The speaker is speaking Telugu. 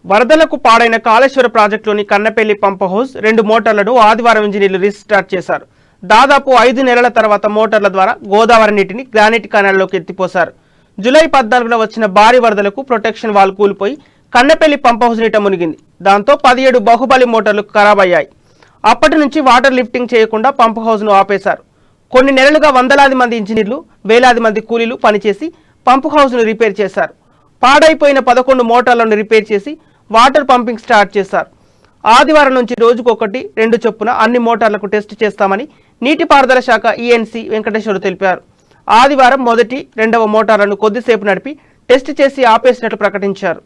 వరదలకు పాడైన కాళేశ్వర ప్రాజెక్టులోని కన్నపల్లి పంప్ హౌస్ 2 మోటార్లను ఆదివారం ఇంజనీర్లు రీస్టార్ట్ చేశారు. దాదాపు 5 నెలల తర్వాత మోటార్ల ద్వారా గోదావరి నీటిని గ్రానైట్ కెనాల్లోకి ఎత్తిపోశారు. జూలై 14న వచ్చిన భారీ వరదలకు ప్రొటెక్షన్ వాల్ కూలిపోయి కన్నపల్లి పంప్ హౌస్ నీట మునిగింది. దాంతో 17 బాహుబలి మోటార్లు ఖరాబయ్యాయి. అప్పటి నుంచి వాటర్ లిఫ్టింగ్ చేయకుండా పంప్ హౌస్ను ఆపేశారు. కొన్ని నెలలుగా వందలాది మంది ఇంజనీర్లు, వేలాది మంది కూలీలు పనిచేసి పంప్ హౌస్ను రిపేర్ చేశారు. పాడైపోయిన 11 మోటార్లను రిపేర్ చేసి వాటర్ పంపింగ్ స్టార్ట్ చేశారు. ఆదివారం నుంచి రోజుకొకటి 2 చొప్పున అన్ని మోటార్లకు టెస్ట్ చేస్తామని నీటిపారుదల శాఖ ఈఎన్సీ వెంకటేశ్వరు తెలిపారు. ఆదివారం మొదటి, 2వ మోటార్లను కొద్దిసేపు నడిపి టెస్ట్ చేసి ఆపేసినట్లు ప్రకటించారు.